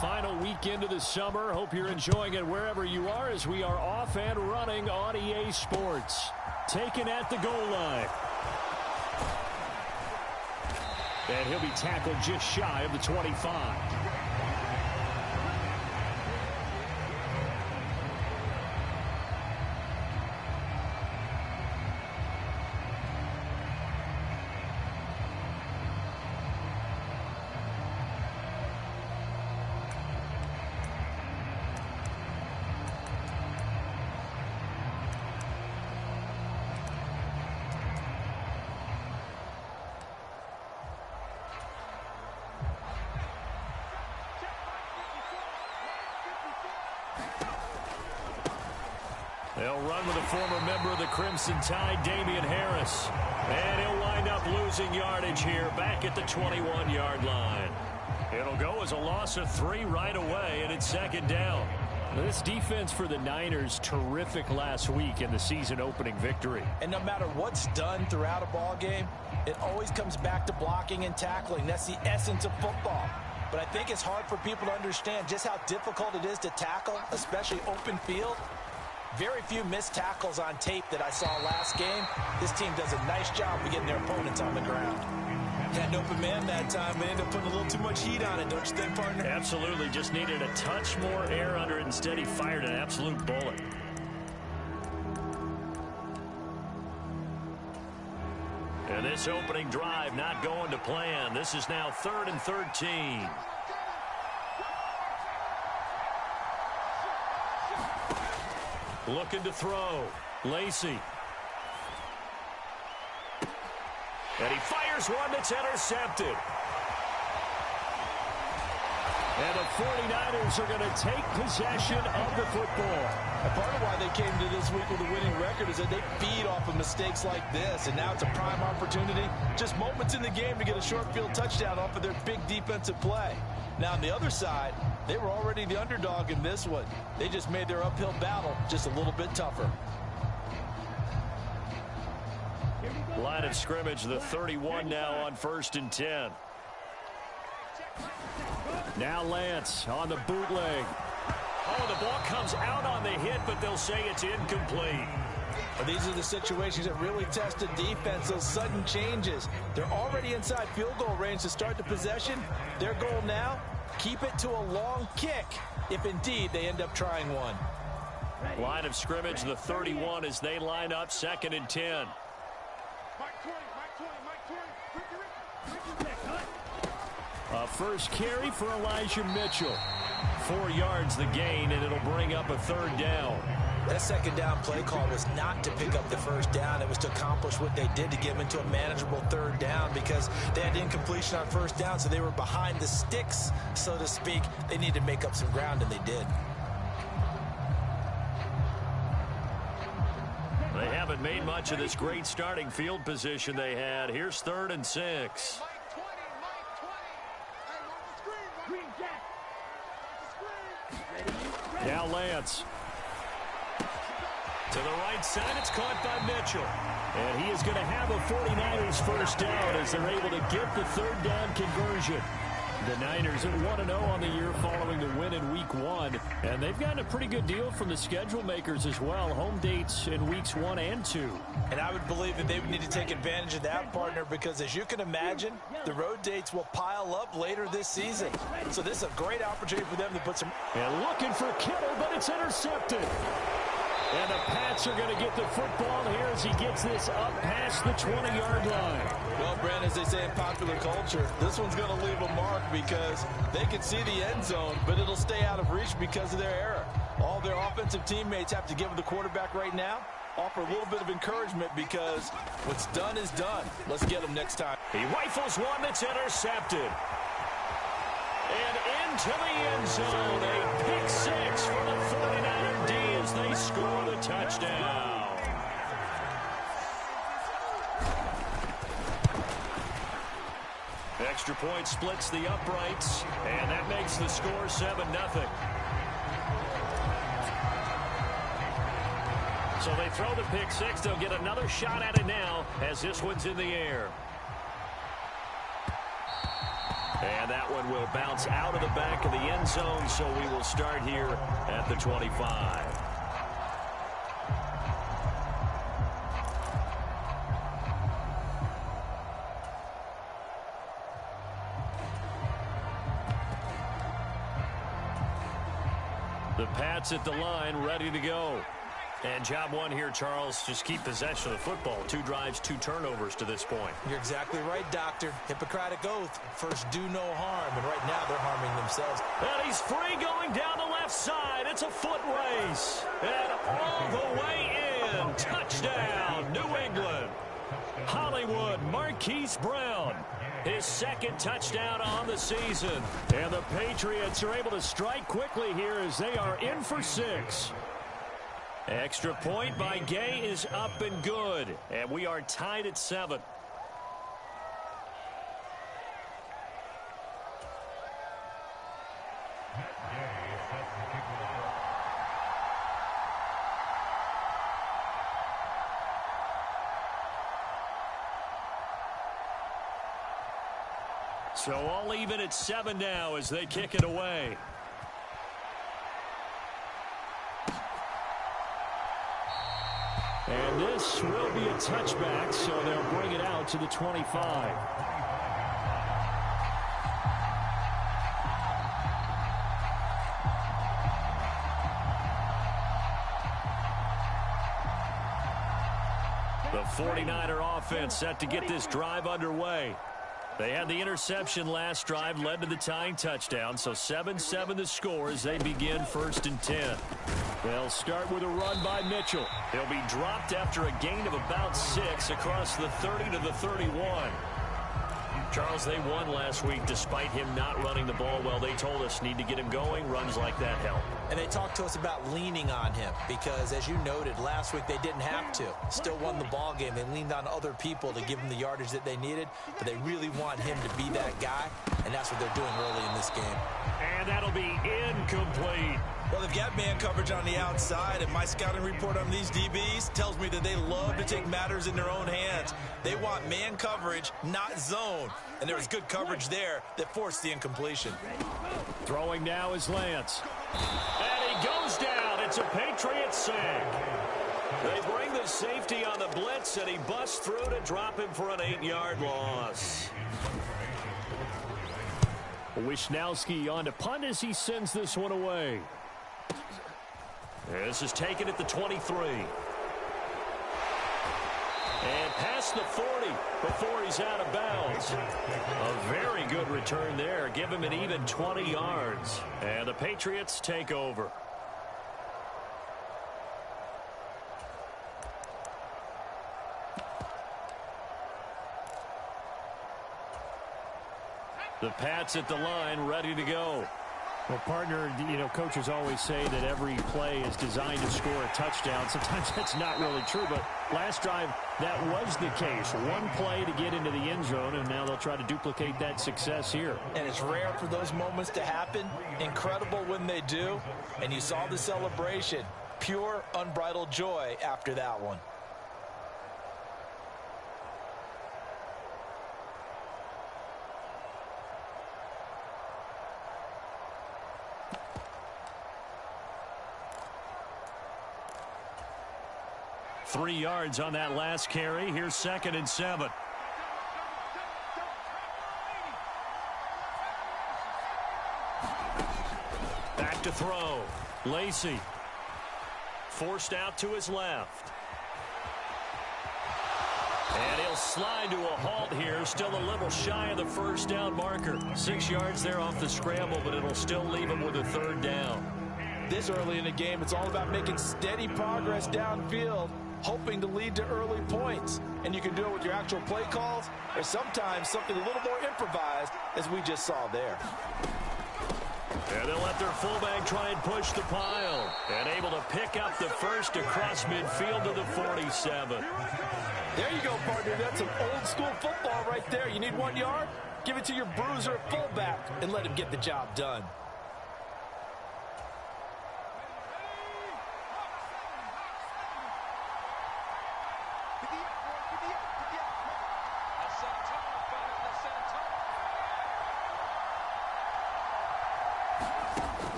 final weekend of the summer. Hope you're enjoying it wherever you are as we are off and running on EA Sports. Taken at the goal line. And he'll be tackled just shy of the 25. They'll run with a former member of the Crimson Tide, Damian Harris. And he'll wind up losing yardage here back at the 21-yard line. It'll go as a loss of 3 right away, and it's second down. This defense for the Niners, terrific last week in the season-opening victory. And no matter what's done throughout a ball game, it always comes back to blocking and tackling. That's the essence of football. But I think it's hard for people to understand just how difficult it is to tackle, especially open field. Very few missed tackles on tape that I saw last game. This team does a nice job of getting their opponents on the ground. Had an open man that time, but ended up putting a little too much heat on it, don't you think, partner? Absolutely. Just needed a touch more air under it. Instead, he fired an absolute bullet. And this opening drive not going to plan. This is now 3rd and 13. Looking to throw. Lacey. And he fires one that's intercepted. And the 49ers are going to take possession of the football. And part of why they came to this week with a winning record is that they feed off of mistakes like this. And now it's a prime opportunity. Just moments in the game to get a short field touchdown off of their big defensive play. Now, on the other side, they were already the underdog in this one. They just made their uphill battle just a little bit tougher. Line of scrimmage, the 31 now on 1st and 10. Now Lance on the bootleg. Oh, the ball comes out on the hit, but they'll say it's incomplete. But these are the situations that really test the defense, those sudden changes. They're already inside field goal range to start the possession. Their goal now, keep it to a long kick, if indeed they end up trying one. Line of scrimmage, the 31 as they line up 2nd and 10. A first carry for Elijah Mitchell. 4 yards the gain, and it'll bring up a 3rd down. That 2nd down play call was not to pick up the 1st down. It was to accomplish what they did to get them into a manageable 3rd down because they had incompletion on 1st down, so they were behind the sticks, so to speak. They needed to make up some ground, and they did. They haven't made much of this great starting field position they had. Here's 3rd and 6. Now Lance. To the right side, it's caught by Mitchell. And he is going to have a 49ers 1st down as they're able to get the 3rd down conversion. The Niners at 1-0 on the year following the win in Week 1. And they've gotten a pretty good deal from the schedule makers as well. Home dates in Weeks 1 and 2. And I would believe that they would need to take advantage of that, partner, because as you can imagine, the road dates will pile up later this season. So this is a great opportunity for them to put some... And looking for Kittle, but it's intercepted. And the Pats are going to get the football here as he gets this up past the 20-yard line. Well, Brent, as they say in popular culture, this one's going to leave a mark because they can see the end zone, but it'll stay out of reach because of their error. All their offensive teammates have to give the quarterback right now, offer a little bit of encouragement because what's done is done. Let's get them next time. He rifles one that's intercepted. And into the end zone, a pick 6 for the 49er D as they score the touchdown. Extra point splits the uprights, and that makes the score 7-0. So they throw the pick 6. They'll get another shot at it now as this one's in the air. And that one will bounce out of the back of the end zone, so we will start here at the 25. The Pats at the line, ready to go. And job one here, Charles, just keep possession of the football. 2 drives, 2 turnovers to this point. You're exactly right, Doctor. Hippocratic oath. First, do no harm. And right now, they're harming themselves. And he's free going down the left side. It's a foot race. And all the way in. Touchdown, New England. Hollywood, Marquise Brown. His second touchdown on the season. And the Patriots are able to strike quickly here as they are in for 6. Extra point by Gay is up and good. And we are tied at 7. So all even at 7 now as they kick it away. And this will be a touchback, so they'll bring it out to the 25. The 49er offense set to get this drive underway. They had the interception last drive, led to the tying touchdown, so 7-7 the score as they begin 1st and 10. They'll start with a run by Mitchell. He'll be dropped after a gain of about 6 across the 30 to the 31. Charles, they won last week despite him not running the ball well. They told us need to get him going. Runs like that help. And they talked to us about leaning on him because, as you noted, last week they didn't have to. Still won the ball game. They leaned on other people to give them the yardage that they needed, but they really want him to be that guy, and that's what they're doing early in this game. And that'll be incomplete. Well, they've got man coverage on the outside, and my scouting report on these DBs tells me that they love to take matters in their own hands. They want man coverage, not zone. And there was good coverage there that forced the incompletion. Throwing now is Lance. And he goes down. It's a Patriots sack. They bring the safety on the blitz, and he busts through to drop him for an 8-yard loss. Wisnowski on to punt as he sends this one away. This is taken at the 23. And past the 40 before he's out of bounds. A very good return there. Give him an even 20 yards. And the Patriots take over. The Pats at the line, ready to go. Well, partner, you know, coaches always say that every play is designed to score a touchdown. Sometimes that's not really true, but last drive, that was the case. One play to get into the end zone, and now they'll try to duplicate that success here. And it's rare for those moments to happen. Incredible when they do. And you saw the celebration. Pure, unbridled joy after that one. Three yards on that last carry. Here's 2nd and 7. Back to throw. Lacey. Forced out to his left. And he'll slide to a halt here. Still a little shy of the first down marker. 6 yards there off the scramble, but it'll still leave him with a 3rd down. This early in the game, it's all about making steady progress downfield, hoping to lead to early points. And you can do it with your actual play calls or sometimes something a little more improvised, as we just saw there. And they'll let their fullback try and push the pile. And able to pick up the first across midfield to the 47. There you go, partner. That's some old-school football right there. You need 1 yard? Give it to your bruiser at fullback and let him get the job done.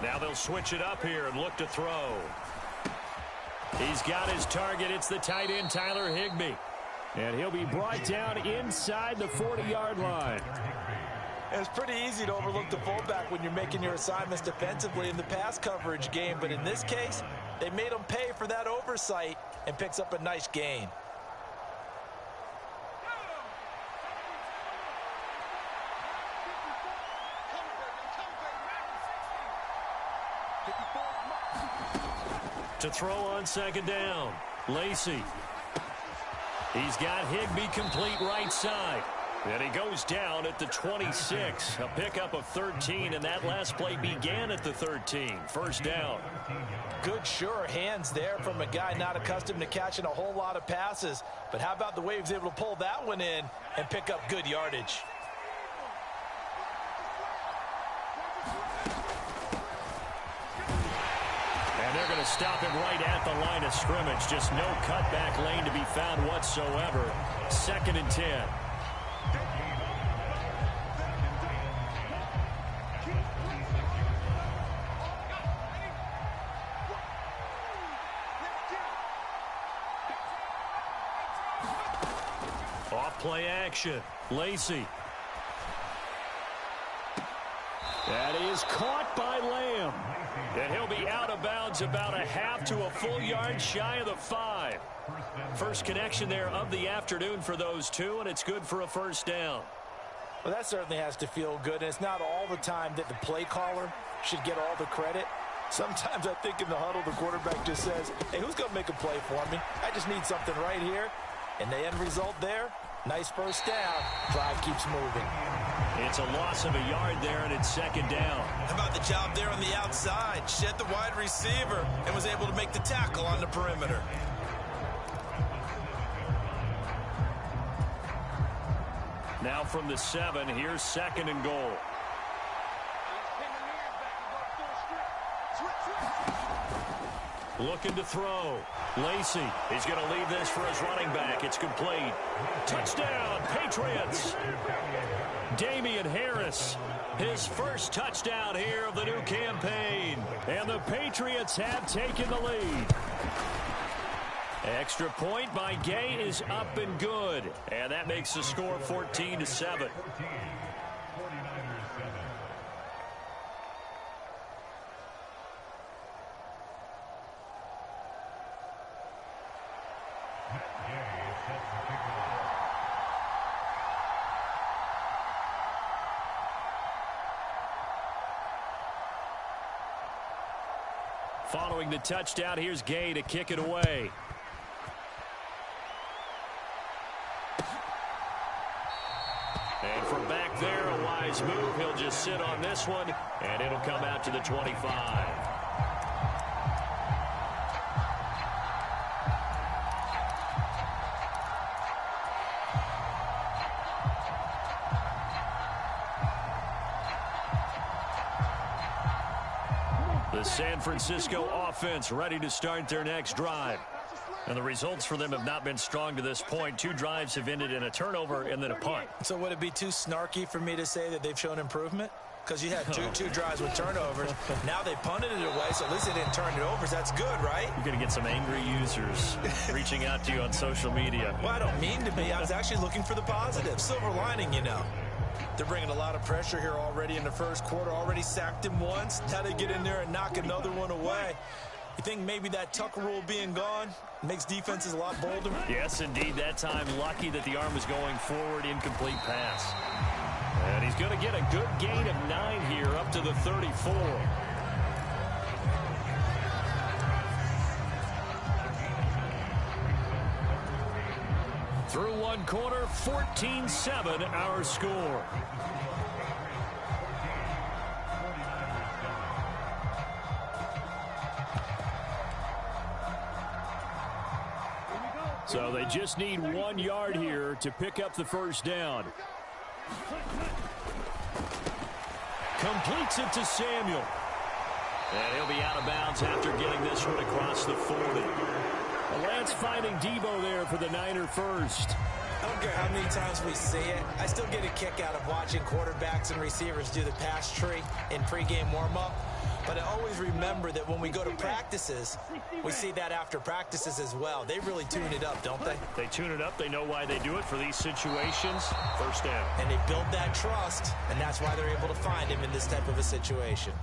Now they'll switch it up here and look to throw. He's got his target. It's the tight end, Tyler Higbee. And he'll be brought down inside the 40-yard line. It's pretty easy to overlook the fullback when you're making your assignments defensively in the pass coverage game. But in this case, they made him pay for that oversight and picks up a nice gain. To throw on second down, Lacy. He's got Higbee complete right side. And he goes down at the 26. A pickup of 13, and that last play began at the 13. First down. Good, sure hands there from a guy not accustomed to catching a whole lot of passes. But how about the way he was able to pull that one in and pick up good yardage? And they're going to stop him right at the line of scrimmage. Just no cutback lane to be found whatsoever. 2nd and 10. Off play action. Lacy. That is caught by Lamb. And he'll be out of bounds about a half to a full yard shy of the 5. First connection there of the afternoon for those two, and it's good for a first down. Well, that certainly has to feel good, and it's not all the time that the play caller should get all the credit. Sometimes I think in the huddle, the quarterback just says, hey, who's going to make a play for me? I just need something right here. And the end result there, nice first down. Drive keeps moving. It's a loss of a yard there, and it's second down. How about the job there on the outside? Shed the wide receiver and was able to make the tackle on the perimeter. Now from the 7, here's 2nd and goal. Looking to throw. Lacy. He's going to leave this for his running back. It's complete. Touchdown, Patriots. Damian Harris, his first touchdown here of the new campaign. And the Patriots have taken the lead. Extra point by Gay is up and good. And that makes the score 14-7. Following the touchdown, here's Gay to kick it away. And from back there, a wise move. He'll just sit on this one, and it'll come out to the 25. The San Francisco offense ready to start their next drive. And the results for them have not been strong to this point. 2 drives have ended in a turnover and then a punt. So would it be too snarky for me to say that they've shown improvement? Because you had two drives with turnovers. Now they punted it away, so at least they didn't turn it over. So that's good, right? You're going to get some angry users reaching out to you on social media. Well, I don't mean to be. I was actually looking for the positive. Silver lining, you know. They're bringing a lot of pressure here already in the first quarter. Already sacked him once. Now they get in there and knock another one away. You think maybe that Tucker rule being gone makes defenses a lot bolder? Yes, indeed. That time, lucky that the arm was going forward, incomplete pass. And he's going to get a good gain of 9 here, up to the 34. Through one quarter, 14-7 our score. So they just need 1 yard here to pick up the first down. Completes it to Samuel. And he'll be out of bounds after getting this one across the 40. Lance finding Debo there for the Niner first. I don't care how many times we see it. I still get a kick out of watching quarterbacks and receivers do the pass tree in pregame warm-up. But I always remember that when we go to practices, we see that after practices as well. They really tune it up, don't they? They tune it up. They know why they do it for these situations. First down. And they build that trust, and that's why they're able to find him in this type of a situation.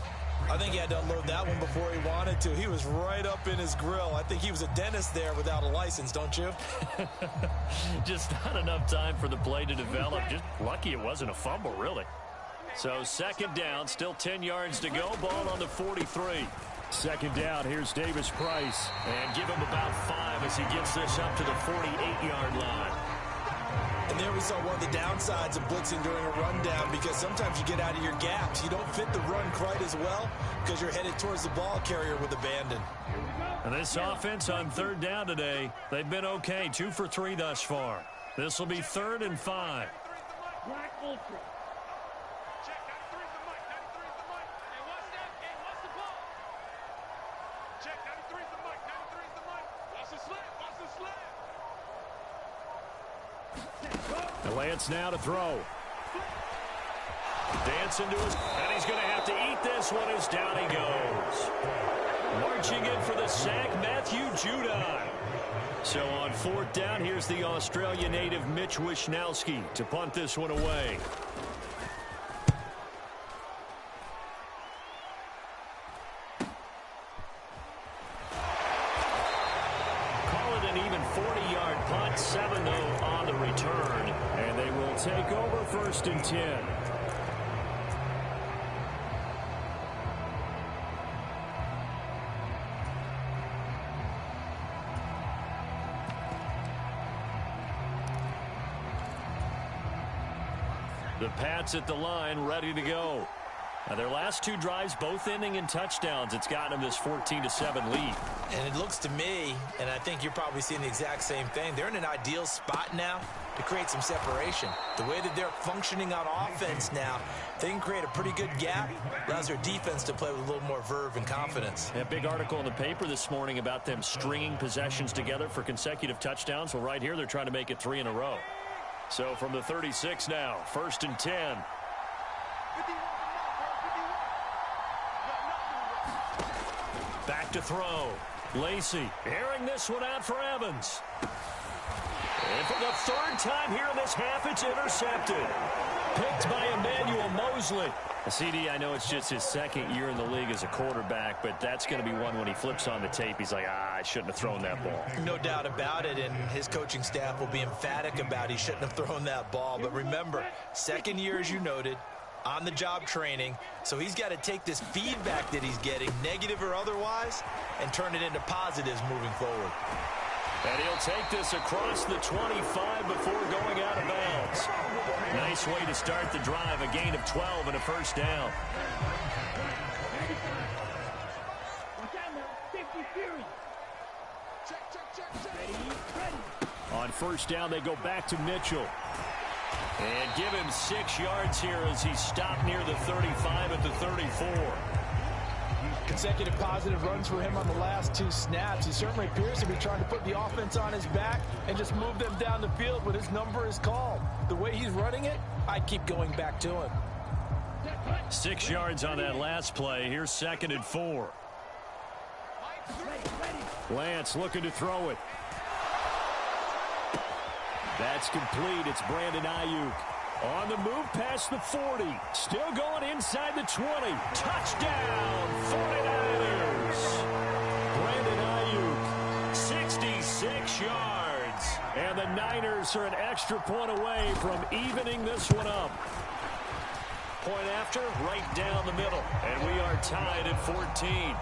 I think he had to unload that one before he wanted to. He was right up in his grill. I think he was a dentist there without a license, don't you? Just not enough time for the play to develop. Just lucky it wasn't a fumble, really. So second down, still 10 yards to go. Ball on the 43. Second down, here's Davis Price. And give him about 5 as he gets this up to the 48-yard line. And there we saw one of the downsides of blitzing during a rundown, because sometimes you get out of your gaps. You don't fit the run quite as well because you're headed towards the ball carrier with abandon. And this offense on third down today, they've been okay. 2 for 3 thus far. This will be 3rd and 5. Black Ultra. Lance now to throw. Dance into his, and he's going to have to eat this one as down he goes. Marching in for the sack, Matthew Judon. So on 4th down, here's the Australia native Mitch Wishnowski to punt this one away. Call it an even 40-yard punt, 7-0 on the return. And they will take over 1st and 10. The Pats at the line, ready to go. Now their last 2 drives, both ending in touchdowns. It's gotten them this 14-7 lead. And it looks to me, and I think you're probably seeing the exact same thing, they're in an ideal spot now to create some separation. The way that they're functioning on offense now, they can create a pretty good gap. Allows their defense to play with a little more verve and confidence. A big article in the paper this morning about them stringing possessions together for consecutive touchdowns. Well, right here, they're trying to make it 3 in a row. So from the 36 now, 1st and 10. Back to throw. Lacey airing this one out for Evans. And for the 3rd time here in this half, it's intercepted. Picked by Emmanuel Mosley. CD, I know it's just his 2nd year in the league as a quarterback, but that's going to be one when he flips on the tape. He's like, I shouldn't have thrown that ball. No doubt about it, and his coaching staff will be emphatic about he shouldn't have thrown that ball. But remember, 2nd year, as you noted, on-the-job training, so he's got to take this feedback that he's getting, negative or otherwise, and turn it into positives moving forward. And he'll take this across the 25 before going out of bounds. Nice way to start the drive, a gain of 12 and a 1st down. On 1st down, they go back to Mitchell. And give him 6 yards here as he's stopped near the 35 at the 34. Consecutive positive runs for him on the last 2 snaps. He certainly appears to be trying to put the offense on his back and just move them down the field when his number is called. The way he's running it, I'd keep going back to him. 6 yards on that last play. Here's 2nd and 4. Lance looking to throw it. That's complete. It's Brandon Ayuk. On the move past the 40. Still going inside the 20. Touchdown, 49ers. Brandon Ayuk, 66 yards. And the Niners are an extra point away from evening this one up. Point after, right down the middle. And we are tied at 14.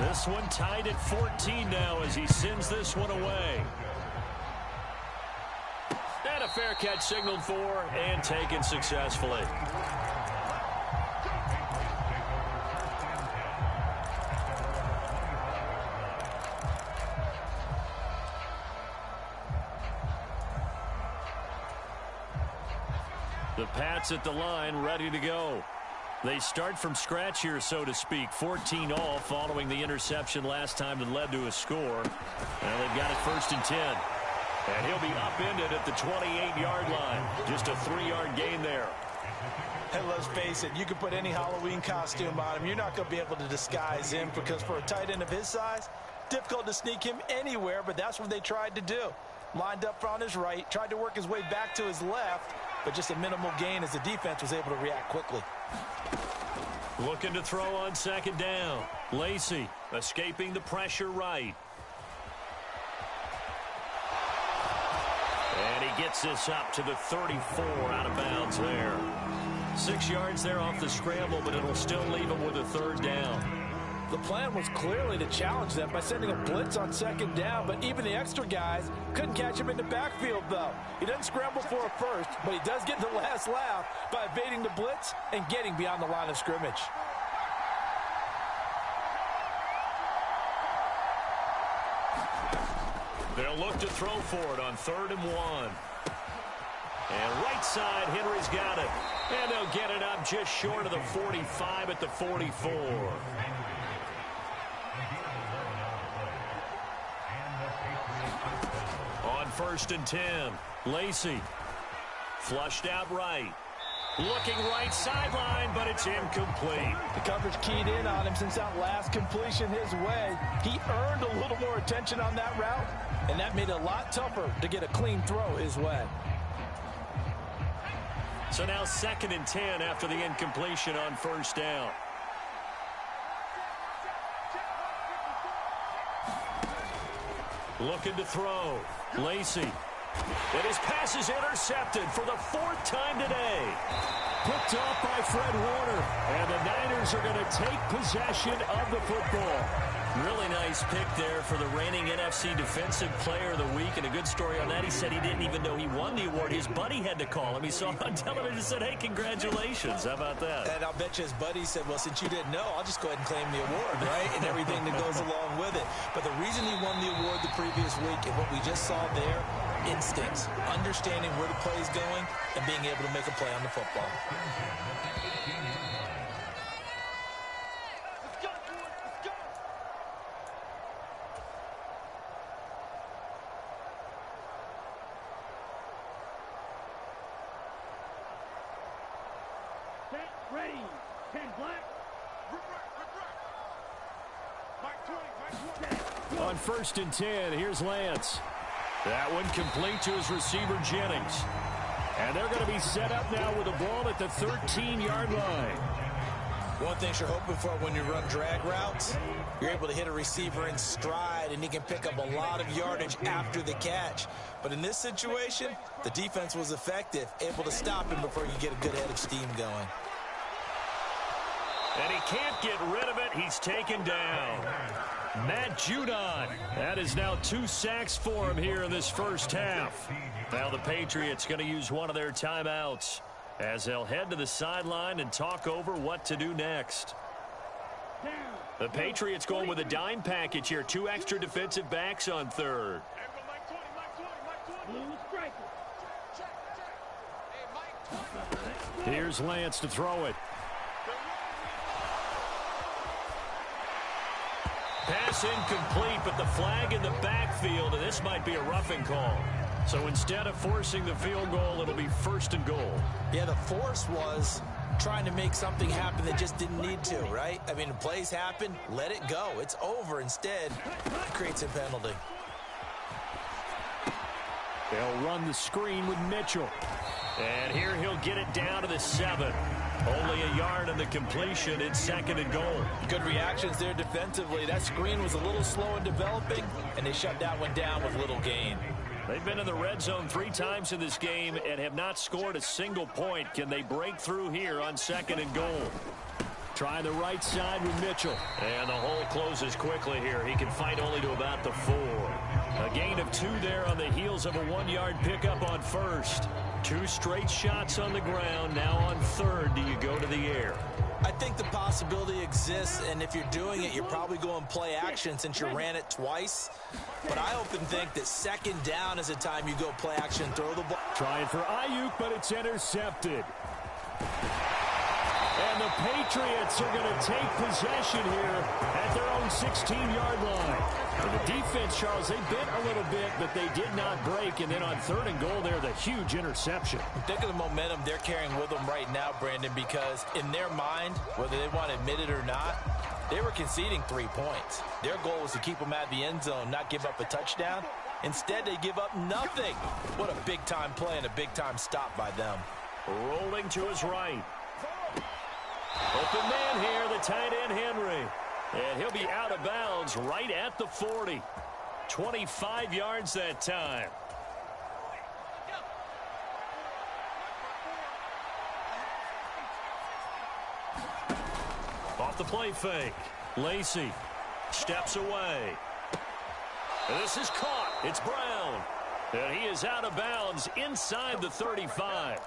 This one tied at 14 now as he sends this one away. And a fair catch signaled for and taken successfully. The Pats at the line, ready to go. They start from scratch here, so to speak. 14 all following the interception last time that led to a score. Now they've got it 1st and 10. And he'll be upended at the 28-yard line. Just a 3-yard gain there. Hey, let's face it, you can put any Halloween costume on him. You're not going to be able to disguise him because for a tight end of his size, difficult to sneak him anywhere, but that's what they tried to do. Lined up on his right, tried to work his way back to his left, but just a minimal gain as the defense was able to react quickly. Looking to throw on second down. Lacy escaping the pressure right. And he gets this up to the 34 out of bounds there. 6 yards there off the scramble, but it'll still leave him with a third down. The plan was clearly to challenge them by sending a blitz on second down, but even the extra guys couldn't catch him in the backfield, though. He doesn't scramble for a first, but he does get the last laugh by evading the blitz and getting beyond the line of scrimmage. They'll look to throw for it on 3rd and 1. And right side, Henry's got it. And they'll get it up just short of the 45 at the 44. On 1st and 10, Lacy flushed out right. Looking right sideline, but it's incomplete. The coverage keyed in on him since that last completion his way. He earned a little more attention on that route, and that made it a lot tougher to get a clean throw his way. So now 2nd and 10 after the incompletion on 1st down. Looking to throw. Lacy. And his pass is intercepted for the 4th time today. Picked off by Fred Warner. And the Niners are going to take possession of the football. Really nice pick there for the reigning NFC Defensive Player of the Week. And a good story on that. He said he didn't even know he won the award. His buddy had to call him. He saw it on television and said, hey, congratulations. How about that? And I'll bet you his buddy said, well, since you didn't know, I'll just go ahead and claim the award, right? And everything that goes along with it. But the reason he won the award the previous week and what we just saw there, instincts, understanding where the play is going, and being able to make a play on the football. Ready, 10 black. On 1st and 10, here's Lance. That one complete to his receiver, Jennings. And they're going to be set up now with the ball at the 13-yard line. One thing you're hoping for when you run drag routes, you're able to hit a receiver in stride, and he can pick up a lot of yardage after the catch. But in this situation, the defense was effective, able to stop him before you get a good head of steam going. And he can't get rid of it. He's taken down. Matt Judon. That is now 2 sacks for him here in this first half. Now the Patriots going to use one of their timeouts as they'll head to the sideline and talk over what to do next. The Patriots going with a dime package here. 2 extra defensive backs on 3rd. Here's Lance to throw it. Pass incomplete, but the flag in the backfield, and this might be a roughing call. So instead of forcing the field goal, it'll be 1st and goal. Yeah, the force was trying to make something happen that just didn't need to, right? I mean, plays happen, let it go. It's over. Instead, it creates a penalty. They'll run the screen with Mitchell. And here he'll get it down to the 7. Only a yard in the completion. It's 2nd and goal. Good reactions there defensively. That screen was a little slow in developing, and they shut that one down with little gain. They've been in the red zone 3 times in this game and have not scored a single point. Can they break through here on 2nd and goal? Try the right side with Mitchell. And the hole closes quickly here. He can fight only to about the 4. A gain of 2 there on the heels of a 1-yard pickup on 1st. 2 straight shots on the ground. Now on 3rd, do you go to the air? I think the possibility exists, and if you're doing it, you're probably going play action since you ran it twice. But I often think that 2nd down is the time you go play action, throw the ball. Trying for Ayuk, but it's intercepted. And And the Patriots are going to take possession here at their own 16-yard line. And the defense, Charles, they bit a little bit, but they did not break. And then on 3rd and goal there, the huge interception. Think of the momentum they're carrying with them right now, Brandon, because in their mind, whether they want to admit it or not, they were conceding 3 points. Their goal was to keep them at the end zone, not give up a touchdown. Instead, they give up nothing. What a big-time play and a big-time stop by them. Rolling to his right. Open man here, the tight end Henry. And he'll be out of bounds right at the 40. 25 yards that time. Off the play fake. Lacey steps away. And this is caught. It's Brown. And he is out of bounds inside the 35.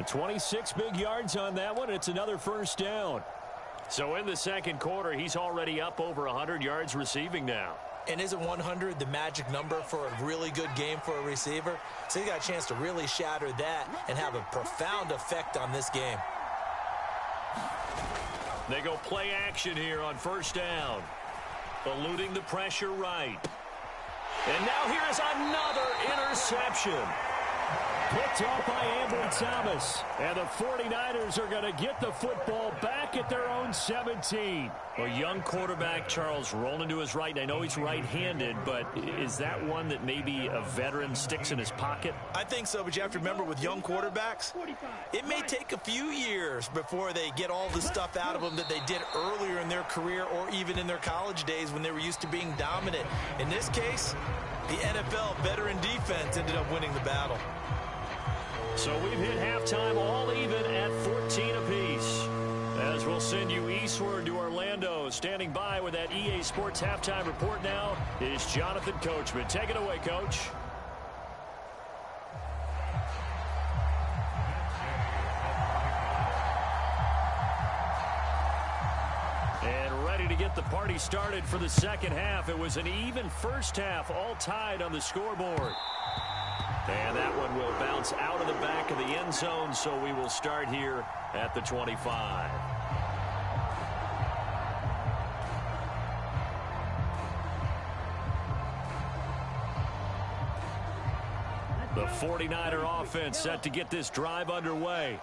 26 big yards on that one. It's another first down. So in the second quarter, he's already up over 100 yards receiving now. And isn't 100 the magic number for a really good game for a receiver? So he got a chance to really shatter that and have a profound effect on this game. They go play action here on first down. Eluding the pressure right. And now here is another interception. Picked off by Ambry Thomas. And the 49ers are going to get the football back at their own 17. A young quarterback, Charles, rolling to his right. And I know he's right-handed, but is that one that maybe a veteran sticks in his pocket? I think so, but you have to remember with young quarterbacks, it may take a few years before they get all the stuff out of them that they did earlier in their career or even in their college days when they were used to being dominant. In this case, the NFL veteran defense ended up winning the battle. So we've hit halftime all even at 14 apiece. As we'll send you eastward to Orlando. Standing by with that EA Sports halftime report now is Jonathan Coachman. Take it away, Coach. And ready to get the party started for the second half. It was an even first half, all tied on the scoreboard. And that one will bounce out of the back of the end zone, so we will start here at the 25. The 49er offense set to get this drive underway.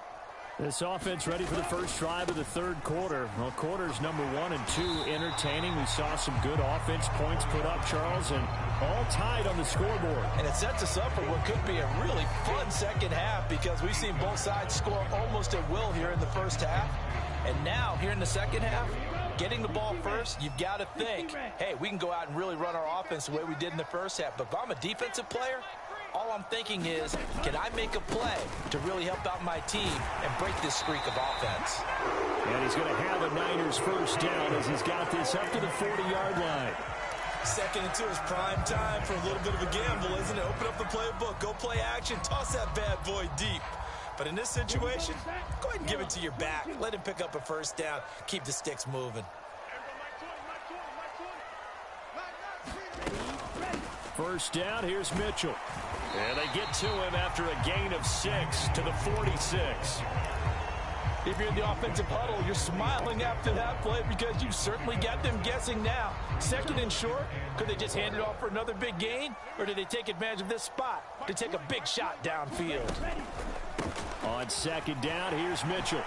This offense ready for the first drive of the third quarter. Well, quarters number 1 and 2 entertaining. We saw some good offense points put up, Charles, and all tied on the scoreboard. And it sets us up for what could be a really fun second half because we've seen both sides score almost at will here in the first half. And now, here in the second half, getting the ball first, you've got to think, hey, we can go out and really run our offense the way we did in the first half. But if I'm a defensive player, all I'm thinking is, can I make a play to really help out my team and break this streak of offense? And he's going to have a Niners first down as he's got this up to the 40-yard line. 2nd and 2 is prime time for a little bit of a gamble, isn't it? Open up the playbook, go play action, toss that bad boy deep. But in this situation, go ahead and give it to your back. Let him pick up a first down. Keep the sticks moving. First down, here's Mitchell. And they get to him after a gain of 6 to the 46. If you're in the offensive huddle, you're smiling after that play because you certainly got them guessing now. 2nd and short, could they just hand it off for another big gain? Or did they take advantage of this spot to take a big shot downfield? On 2nd down, here's Mitchell.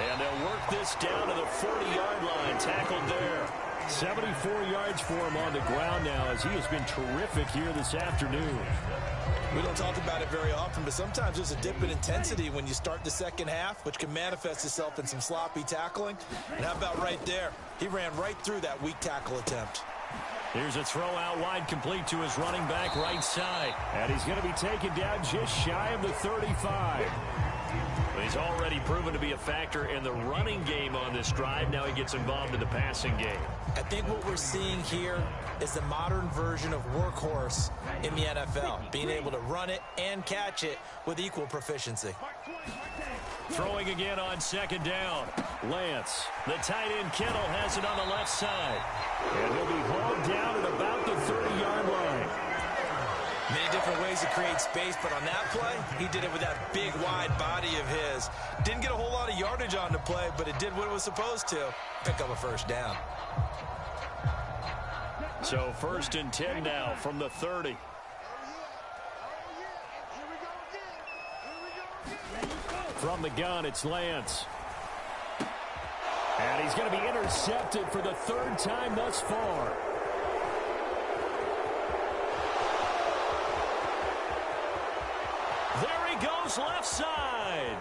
And they'll work this down to the 40-yard line, tackled there. 74 yards for him on the ground now as he has been terrific here this afternoon. We don't talk about it very often, but sometimes there's a dip in intensity when you start the second half, which can manifest itself in some sloppy tackling. And how about right there? He ran right through that weak tackle attempt. Here's a throw out wide, complete to his running back right side. And he's going to be taken down just shy of the 35. He's already proven to be a factor in the running game on this drive. Now he gets involved in the passing game. I think what we're seeing here is the modern version of workhorse in the NFL, being able to run it and catch it with equal proficiency. Throwing again on 2nd down. Lance, the tight end Kittle, has it on the left side. And he'll be hauled down at about the 30-yard line. Many different different ways to create space, but on that play, he did it with that big, wide body of his. Didn't get a whole lot of yardage on the play, but it did what it was supposed to. Pick up a first down. So 1st and 10 now from the 30. From the gun, it's Lance. And he's going to be intercepted for the 3rd time thus far. There he goes left side.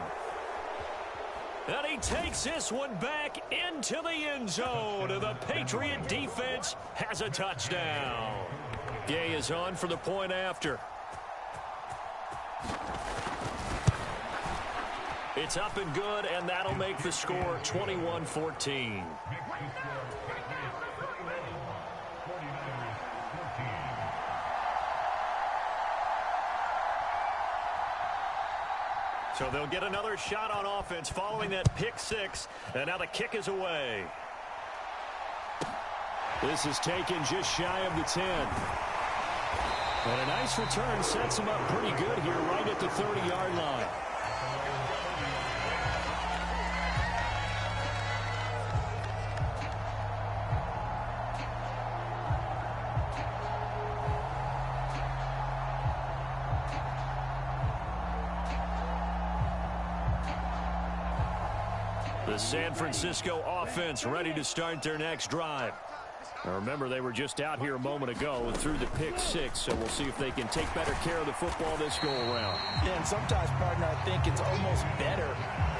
And he takes this one back into the end zone. And the Patriot defense has a touchdown. Gay is on for the point after. It's up and good, and that'll make the score 21-14. So they'll get another shot on offense following that pick 6, and now the kick is away. This is taken just shy of the 10. And a nice return sets him up pretty good here right at the 30-yard line. The San Francisco offense ready to start their next drive. Now remember, they were just out here a moment ago and threw the pick 6, so we'll see if they can take better care of the football this go-around. Yeah, and sometimes, partner, I think it's almost better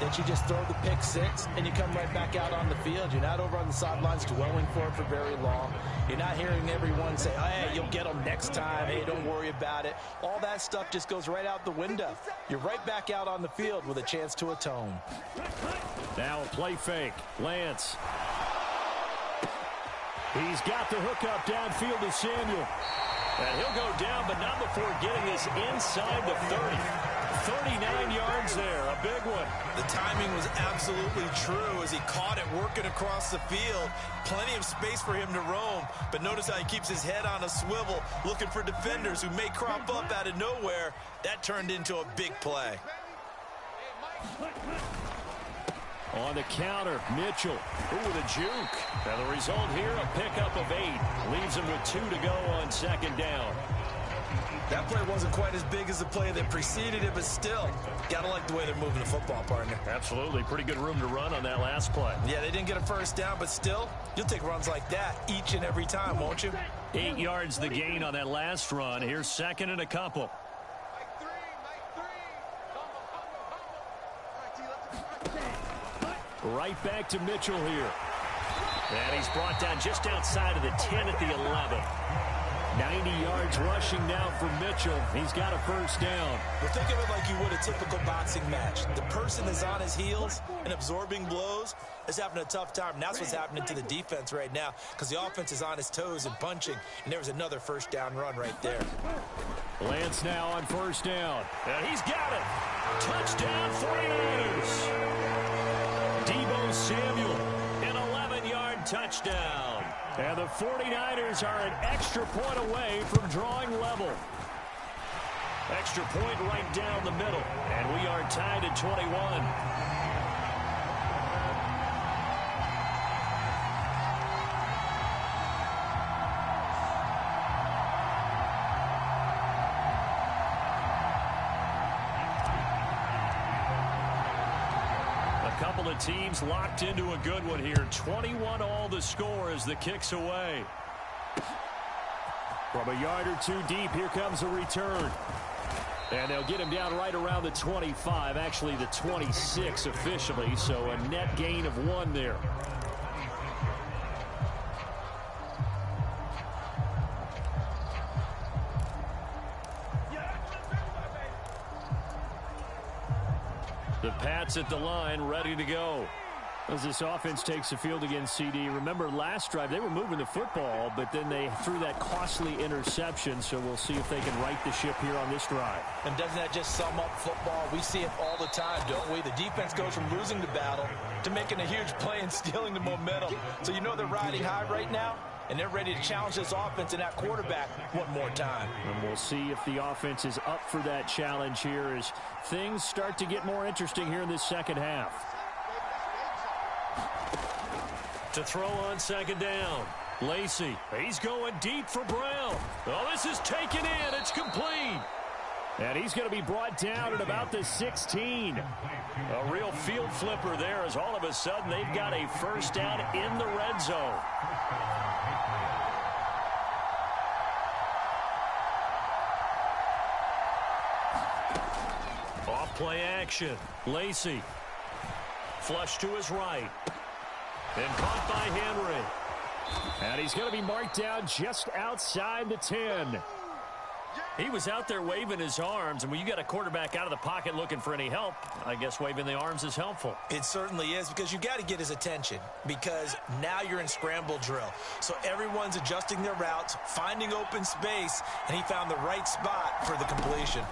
that you just throw the pick 6 and you come right back out on the field. You're not over on the sidelines dwelling for it for very long. You're not hearing everyone say, hey, you'll get them next time. Hey, don't worry about it. All that stuff just goes right out the window. You're right back out on the field with a chance to atone. Now a play fake. Lance. He's got the hookup downfield to Samuel. And he'll go down, but not before getting this inside the 30. 39 yards there, a big one. The timing was absolutely true as he caught it working across the field. Plenty of space for him to roam, but notice how he keeps his head on a swivel, looking for defenders who may crop up out of nowhere. That turned into a big play. On the counter, Mitchell. Ooh, with a juke. Now the result here, a pickup of 8. Leaves him with 2 to go on 2nd down. That play wasn't quite as big as the play that preceded it, but still, gotta like the way they're moving the football, partner. Absolutely. Pretty good room to run on that last play. Yeah, they didn't get a first down, but still, you'll take runs like that each and every time, won't you? 8 yards the gain on that last run. Here's 2nd and a couple. Right back to Mitchell here. And he's brought down just outside of the 10 at the 11. 90 yards rushing now for Mitchell. He's got a first down. Well, think of it like you would a typical boxing match. The person is on his heels and absorbing blows is having a tough time. And that's what's happening to the defense right now because the offense is on his toes and punching. And there was another first down run right there. Lance now on first down. And he's got it. Touchdown 49ers. Deebo Samuel, an 11-yard touchdown. And the 49ers are an extra point away from drawing level. Extra point right down the middle. And we are tied at 21. Couple of teams locked into a good one here. 21 all the score as the kick's away. From a yard or 2 deep, here comes a return. And they'll get him down right around the 25, actually the 26 officially, so a net gain of 1 there. The Pats at the line, ready to go. As this offense takes the field against CD, remember last drive they were moving the football, but then they threw that costly interception, so we'll see if they can right the ship here on this drive. And doesn't that just sum up football? We see it all the time, don't we? The defense goes from losing the battle to making a huge play and stealing the momentum. So you know they're riding high right now? and they're ready to challenge this offense and that quarterback one more time. And we'll see if the offense is up for that challenge here as things start to get more interesting here in this second half. To throw on second down. Lacey, he's going deep for Brown. Oh, this is taken in. It's complete. And he's going to be brought down at about the 16. A real field flipper there as all of a sudden they've got a first down in the red zone. Off play action. Lacey. Flush to his right. And caught by Henry. And he's going to be marked down just outside the 10. He was out there waving his arms, and when you got a quarterback out of the pocket looking for any help, I guess waving the arms is helpful. It certainly is, because you got to get his attention, because now you're in scramble drill. So everyone's adjusting their routes, finding open space, and he found the right spot for the completion.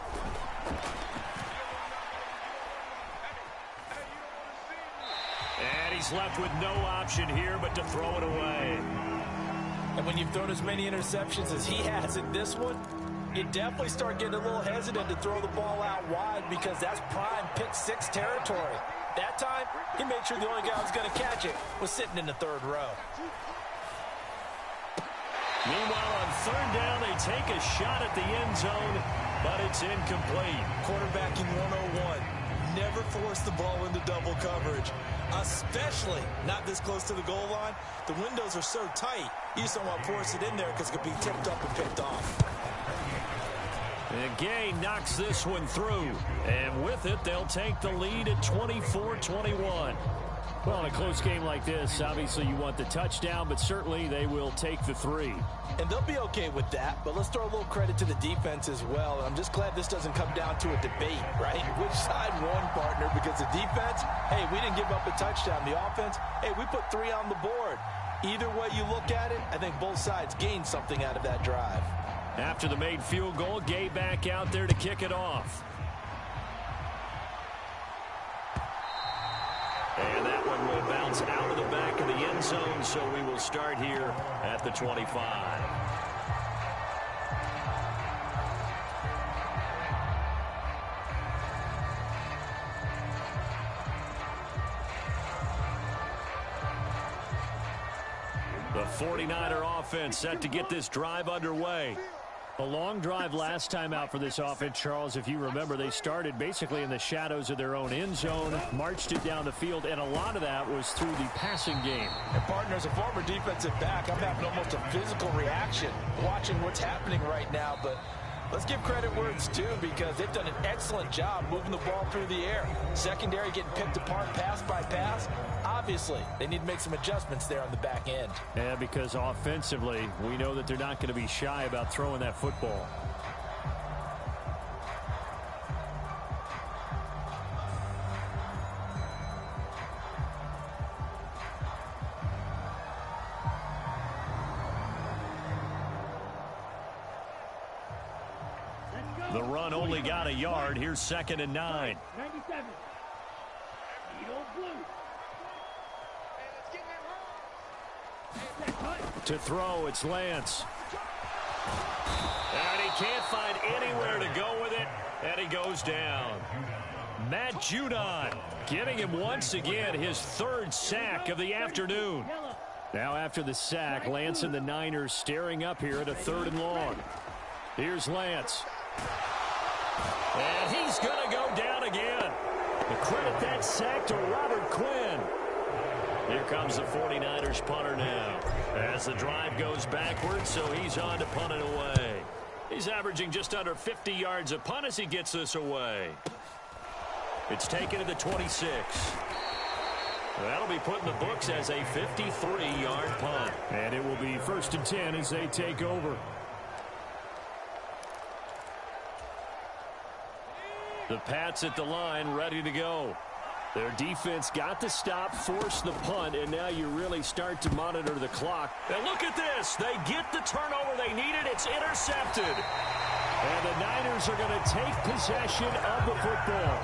And he's left with no option here but to throw it away. And when you've thrown as many interceptions as he has in this one, you definitely start getting a little hesitant to throw the ball out wide, because that's prime pick six territory. That time, he made sure the only guy who was going to catch it was sitting in the third row. Meanwhile, on third down, they take a shot at the end zone, but it's incomplete. Quarterbacking 101. Never force the ball into double coverage, especially not this close to the goal line. The windows are so tight, you just don't want to force it in there because it could be tipped up and picked off. And Gay knocks this one through, and with it, they'll take the lead at 24-21. Well, in a close game like this, obviously you want the touchdown, but certainly they will take the 3. And they'll be okay with that, but let's throw a little credit to the defense as well. I'm just glad this doesn't come down to a debate, right? Which side won, partner? Because the defense, hey, we didn't give up a touchdown. The offense, hey, we put 3 on the board. Either way you look at it, I think both sides gained something out of that drive. After the made field goal, Gay back out there to kick it off. And that one will bounce out of the back of the end zone, so we will start here at the 25. The 49er offense set to get this drive underway. A long drive last time out for this offense, Charles. If you remember, they started basically in the shadows of their own end zone, marched it down the field, and a lot of that was through the passing game. And partner, as a former defensive back, I'm having almost a physical reaction watching what's happening right now. But let's give credit where it's due, because they've done an excellent job moving the ball through the air. Secondary getting picked apart pass by pass. Obviously, they need to make some adjustments there on the back end. Yeah, because offensively, we know that they're not going to be shy about throwing that football. The run only got a yard. Here's 2nd and 9. 97. To throw, it's Lance. And he can't find anywhere to go with it, and he goes down. Matt Judon getting him once again his 3rd sack of the afternoon. Now after the sack, Lance and the Niners staring up here at a 3rd and long. Here's Lance. And he's going to go down again. Credit that sack to Robert Quinn. Here comes the 49ers punter now. As the drive goes backwards, so he's on to punt it away. He's averaging just under 50 yards a punt as he gets this away. It's taken to the 26. That'll be put in the books as a 53-yard punt. And it will be 1st and 10 as they take over. The Pats at the line, ready to go. Their defense got the stop, forced the punt, and now you really start to monitor the clock. And look at this. They get the turnover they needed. It's intercepted. And the Niners are going to take possession of the football.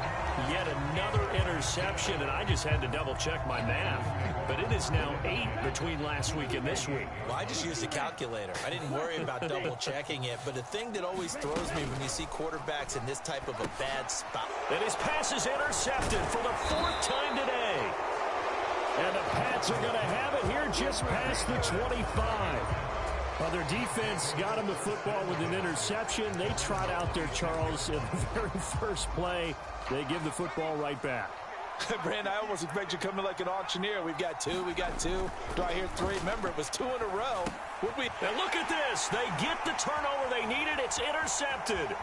Yet another interception, and I just had to double-check my math. But it is now 8 between last week and this week. Well, I just used a calculator. I didn't worry about double-checking it. But the thing that always throws me when you see quarterbacks in this type of a bad spot. And his pass is intercepted for the 4th time today. And the Pats are going to have it here just past the 25. Well, their defense got him the football with an interception. They trot out there, Charles, in the very first play. They give the football right back. Brandon, I almost expect you coming like an auctioneer. We've got 2, we got 2. Do I hear 3? Remember, it was 2 in a row. And look at this. They get the turnover they needed. It's intercepted.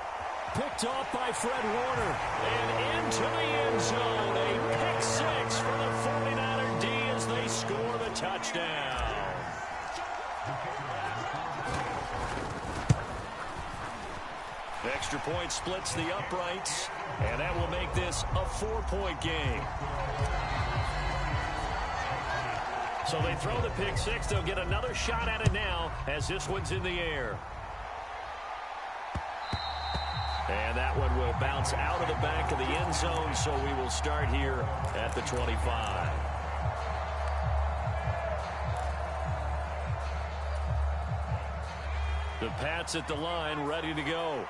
Picked off by Fred Warner. And into the end zone. A pick 6 for the 49er D as they score the touchdown. Extra point splits the uprights, and that will make this a 4-point game. So they throw the pick 6. They'll get another shot at it now as this one's in the air. And that one will bounce out of the back of the end zone, so we will start here at the 25. The Pats at the line, ready to go.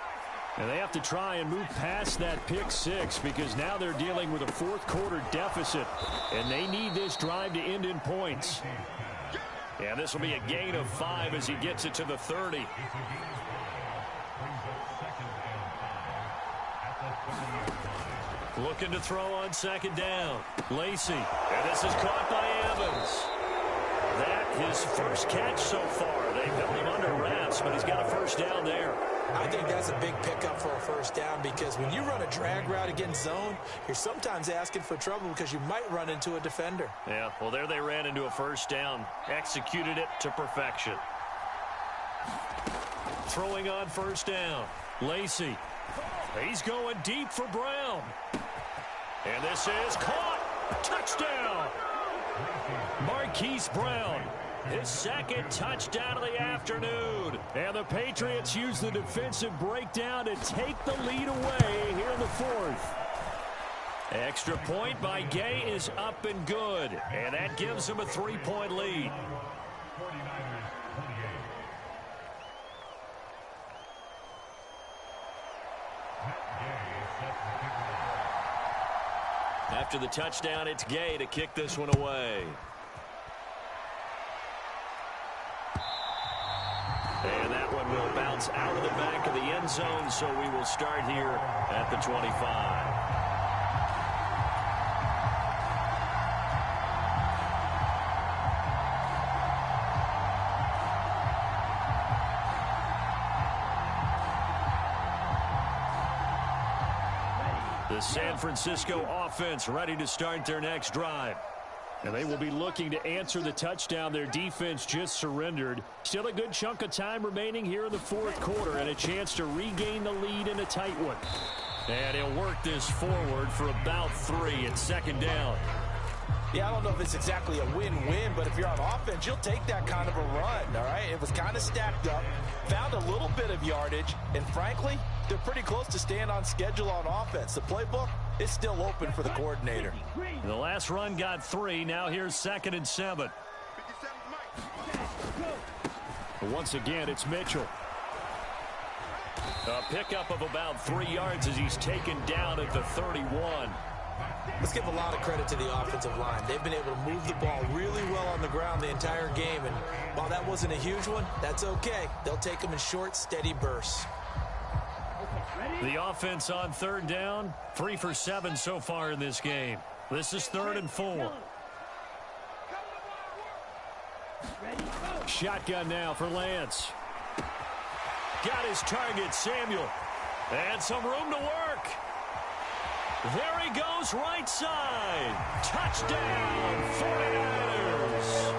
And they have to try and move past that pick 6 because now they're dealing with a 4th quarter deficit. And they need this drive to end in points. And this will be a gain of 5 as he gets it to the 30. Looking to throw on 2nd down. Lacey. And this is caught by Evans. That his first catch so far. They've held him under wraps, but he's got a first down there. I think that's a big pickup for a first down because when you run a drag route against zone, you're sometimes asking for trouble because you might run into a defender. Yeah, well, there they ran into a first down. Executed it to perfection. Throwing on 1st down. Lacey. He's going deep for Brown. And this is caught. Touchdown. Marquise Brown. His 2nd touchdown of the afternoon. And the Patriots use the defensive breakdown to take the lead away here in the 4th. Extra point by Gay is up and good. And that gives him a 3-point lead. After the touchdown, it's Gay to kick this one away. And that one will bounce out of the back of the end zone, so we will start here at the 25. The San Francisco offense ready to start their next drive. And they will be looking to answer the touchdown their defense just surrendered. Still a good chunk of time remaining here in the 4th quarter and a chance to regain the lead in a tight one. And he'll work this forward for about 3 at 2nd down. Yeah, I don't know if it's exactly a win-win, but if you're on offense, you'll take that kind of a run, all right? It was kind of stacked up, found a little bit of yardage, and frankly, they're pretty close to staying on schedule on offense. The playbook is still open for the coordinator. The last run got 3. Now here's 2nd and 7. Once again, it's Mitchell. A pickup of about 3 yards as he's taken down at the 31. Let's give a lot of credit to the offensive line. They've been able to move the ball really well on the ground the entire game. And while that wasn't a huge one, that's okay. They'll take them in short, steady bursts. The offense on 3rd down, 3 for 7 so far in this game. This is 3rd and 4. Shotgun now for Lance. Got his target, Samuel. And some room to work. There he goes, right side. Touchdown, 49ers.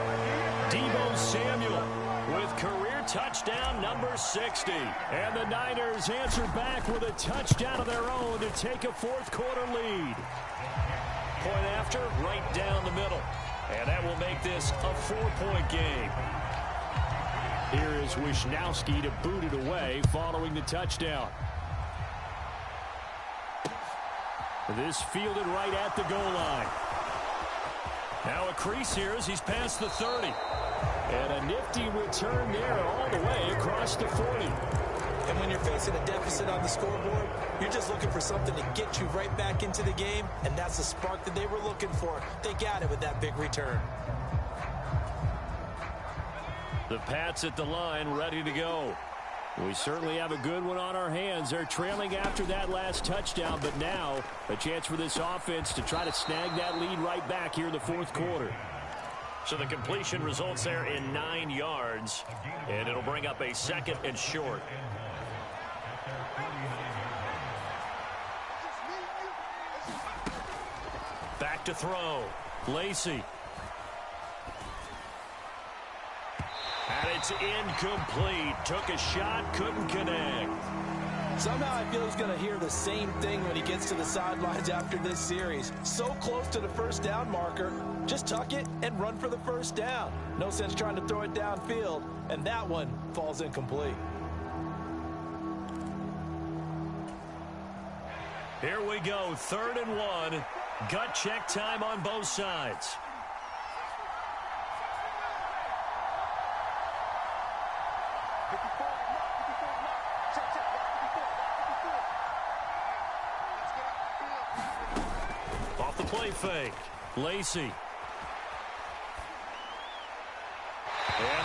Deebo Samuel with career touchdown number 60. And the Niners answer back with a touchdown of their own to take a 4th quarter lead. Point after, right down the middle. And that will make this a 4-point game. Here is Wisnowski to boot it away following the touchdown. This fielded right at the goal line. Now a crease here as he's past the 30. And a nifty return there all the way across the 40. And when you're facing a deficit on the scoreboard, you're just looking for something to get you right back into the game, and that's the spark that they were looking for. They got it with that big return. The Pats at the line, ready to go. We certainly have a good one on our hands. They're trailing after that last touchdown, but now a chance for this offense to try to snag that lead right back here in the fourth quarter. So the completion results there in 9 yards, and it'll bring up a 2nd and short. Back to throw. Lacey. And it's incomplete. Took a shot, couldn't connect. Somehow I feel he's going to hear the same thing when he gets to the sidelines after this series. So close to the first down marker. Just tuck it and run for the first down. No sense trying to throw it downfield, and that one falls incomplete. Here we go, 3rd and 1. Gut check time on both sides. Off the play fake. Lacey. And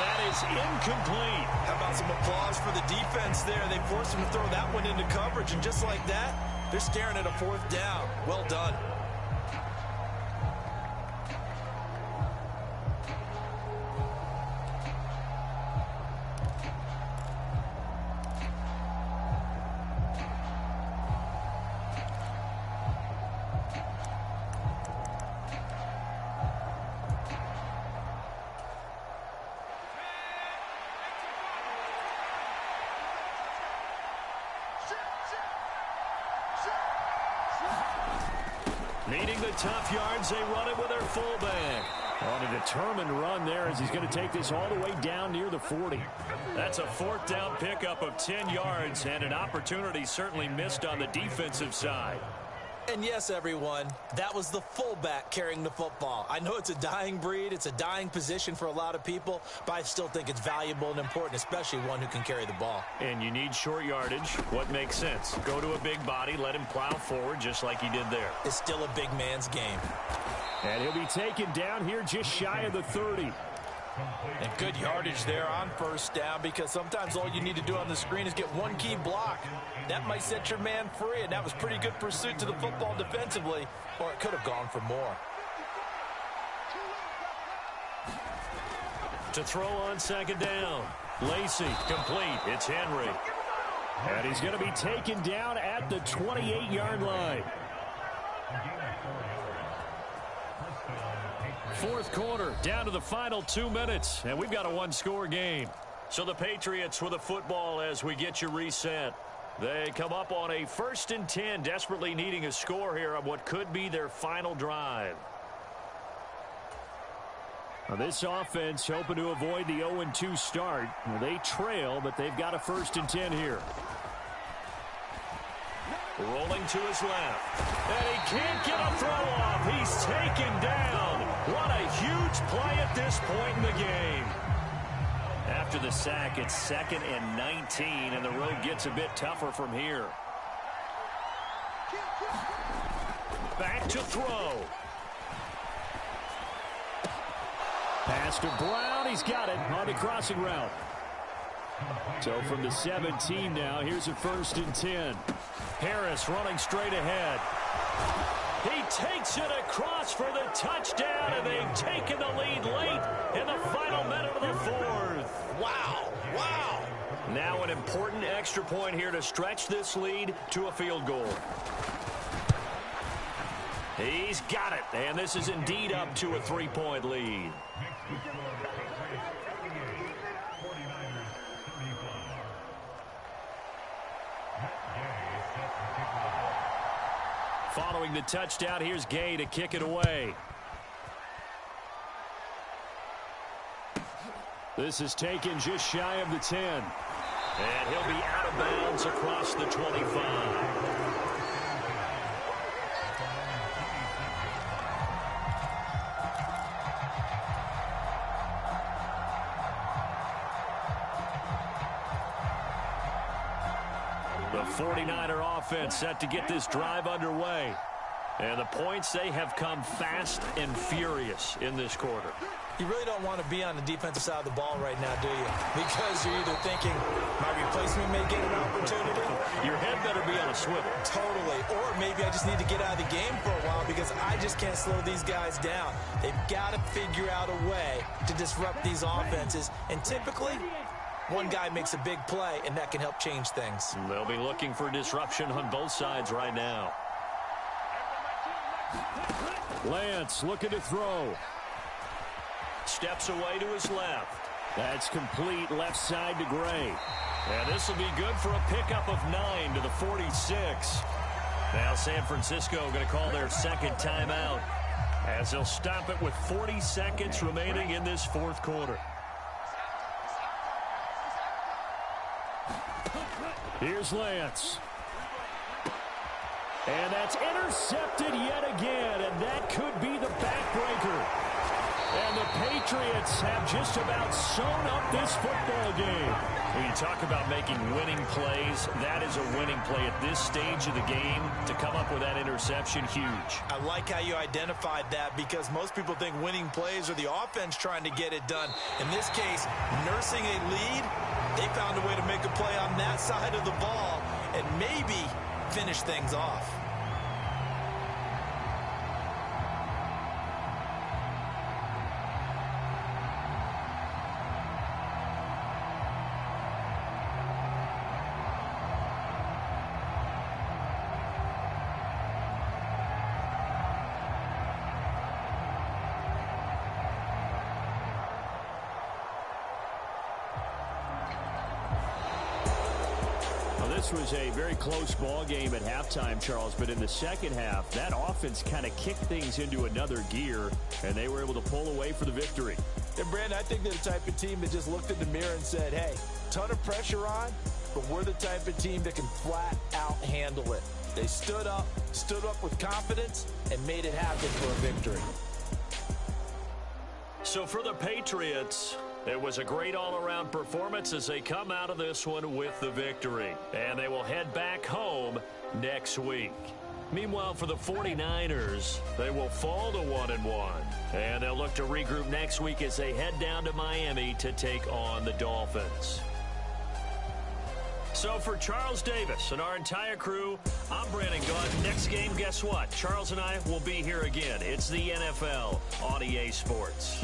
that is incomplete. How about some applause for the defense there? They forced him to throw that one into coverage, and just like that, they're staring at a 4th down. Well done. Needing the tough yards, they run it with their fullback. On a determined run there as he's going to take this all the way down near the 40. That's a 4th down pickup of 10 yards and an opportunity certainly missed on the defensive side. And yes, everyone, that was the fullback carrying the football. I know it's a dying breed, it's a dying position for a lot of people, but I still think it's valuable and important, especially one who can carry the ball. And you need short yardage. What makes sense? Go to a big body, let him plow forward just like he did there. It's still a big man's game. And he'll be taken down here just shy of the 30. And good yardage there on first down, because sometimes all you need to do on the screen is get one key block. That might set your man free, and that was pretty good pursuit to the football defensively, or it could have gone for more. To throw on 2nd down. Lacey, complete. It's Henry. And he's going to be taken down at the 28-yard line. 4th quarter, down to the final 2 minutes, and we've got a 1-score game. So the Patriots with a football as we get you reset. They come up on a 1st and 10, desperately needing a score here on what could be their final drive. Now this offense hoping to avoid the 0-2 start. Well, they trail, but they've got a 1st and 10 here. Rolling to his left. And he can't get a throw off. He's taken down. What a huge play at this point in the game. After the sack, it's 2nd and 19, and the road gets a bit tougher from here. Back to throw. Pass to Brown. He's got it on the crossing route. So from the 17 now, here's a 1st and 10. Harris running straight ahead. He takes it across for the touchdown, and they've taken the lead late in the final minute of the 4th. Wow, wow. Now an important extra point here to stretch this lead to a field goal. He's got it, and this is indeed up to a 3-point lead. Following the touchdown, here's Gay to kick it away. This is taken just shy of the 10. And he'll be out of bounds across the 25. The 49er offense set to get this drive underway. And the points, they have come fast and furious in this quarter. You really don't want to be on the defensive side of the ball right now, do you? Because you're either thinking, my replacement may get an opportunity. Your head better be on a swivel. Totally. Or maybe I just need to get out of the game for a while because I just can't slow these guys down. They've got to figure out a way to disrupt these offenses. And typically, one guy makes a big play, and that can help change things. They'll be looking for disruption on both sides right now. Lance looking to throw. Steps away to his left. That's complete left side to Gray. And this will be good for a pickup of 9 to the 46. Now San Francisco going to call their second timeout as they'll stop it with 40 seconds remaining in this fourth quarter. Here's Lance. And that's intercepted yet again, and that could be the backbreaker. And the Patriots have just about sewn up this football game. When you talk about making winning plays, that is a winning play at this stage of the game. To come up with that interception, huge. I like how you identified that because most people think winning plays are the offense trying to get it done. In this case, nursing a lead, they found a way to make a play on that side of the ball and maybe finish things off. This was a very close ball game at halftime, Charles, but in the second half, that offense kind of kicked things into another gear, and they were able to pull away for the victory. And, Brandon, I think they're the type of team that just looked in the mirror and said, hey, ton of pressure on, but we're the type of team that can flat out handle it. They stood up with confidence, and made it happen for a victory. So for the Patriots, it was a great all-around performance as they come out of this one with the victory. And they will head back home next week. Meanwhile, for the 49ers, they will fall to 1-1. And they'll look to regroup next week as they head down to Miami to take on the Dolphins. So for Charles Davis and our entire crew, I'm Brandon Gaudin. Next game, guess what? Charles and I will be here again. It's the NFL on EA Sports.